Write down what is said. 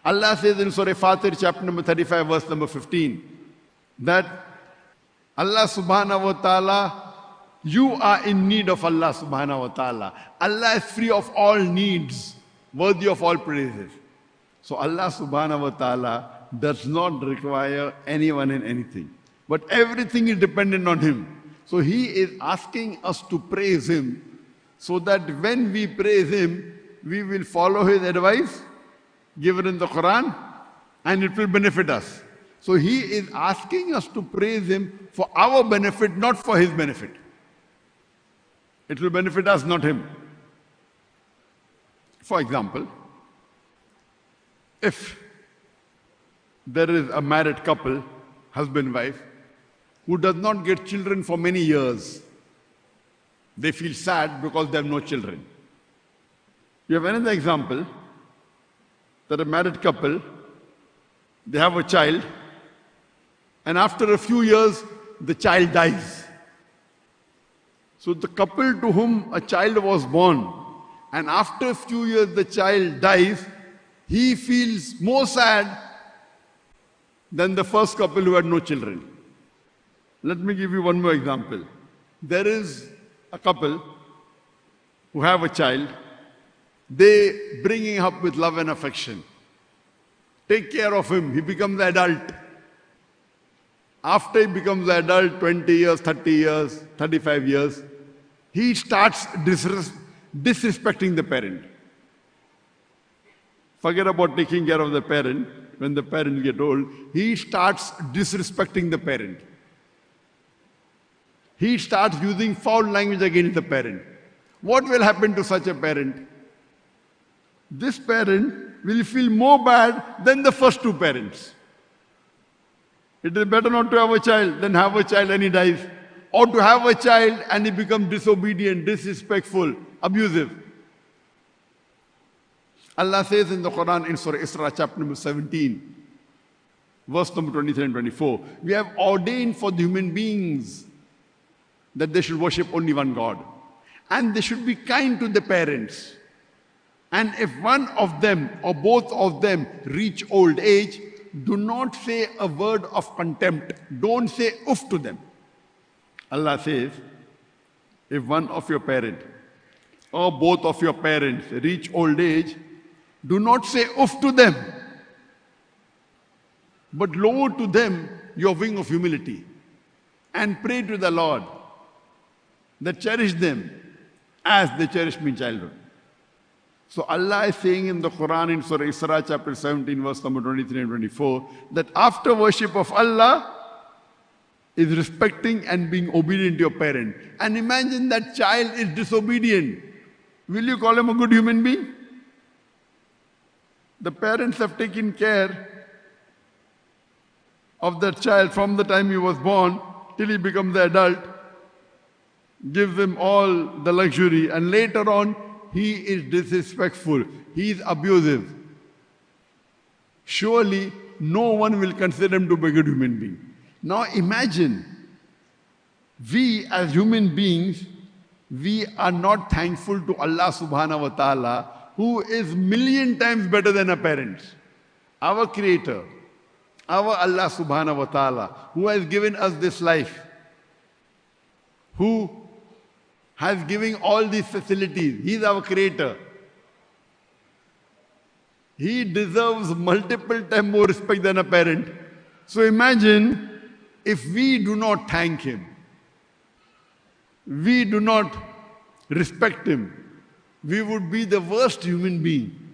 Allah says in Surah Fatir, chapter number 35, verse number 15, that Allah subhanahu wa ta'ala, you are in need of Allah subhanahu wa ta'ala. Allah is free of all needs, worthy of all praises. So Allah subhanahu wa ta'ala does not require anyone in anything. But everything is dependent on Him. So He is asking us to praise Him, so that when we praise Him, we will follow His advice given in the Quran, and it will benefit us. So He is asking us to praise Him for our benefit, not for His benefit. It will benefit us, not Him. For example, if there is a married couple, husband, wife, who does not get children for many years, they feel sad because they have no children. You have another example, that a married couple, they have a child, and after a few years, the child dies. So the couple to whom a child was born, and after a few years the child dies, he feels more sad than the first couple who had no children. Let me give you one more example. There is a couple who have a child. They bring him up with love and affection. Take care of him. He becomes an adult. After he becomes an adult, 20 years, 30 years, 35 years, he starts disrespecting the parent. Forget about taking care of the parent. When the parents get old, he starts disrespecting the parent. He starts using foul language against the parent. What will happen to such a parent? This parent will feel more bad than the first two parents. It is better not to have a child than have a child and he dies. Or to have a child and he becomes disobedient, disrespectful, abusive. Allah says in the Quran, in Surah Isra, chapter number 17, verse number 23 and 24, we have ordained for the human beings that they should worship only one God. And they should be kind to the parents. And if one of them or both of them reach old age, do not say a word of contempt. Don't say oof to them. Allah says, if one of your parents or both of your parents reach old age, do not say oof to them, but lower to them your wing of humility and pray to the Lord that cherish them as they cherished me in childhood. So Allah is saying in the Quran in Surah Isra chapter 17 verse number 23 and 24 that after worship of Allah is respecting and being obedient to your parent. And imagine that child is disobedient. Will you call him a good human being? The parents have taken care of that child from the time he was born till he becomes the adult, gives him all the luxury, and later on he is disrespectful, he is abusive. Surely no one will consider him to be a good human being. Now imagine, we as human beings, we are not thankful to Allah subhanahu wa ta'ala, who is million times better than our parents. Our Creator, our Allah subhanahu wa ta'ala, who has given us this life, who has given all these facilities. He is our Creator. He deserves multiple times more respect than a parent. So imagine if we do not thank Him, we do not respect Him, we would be the worst human being.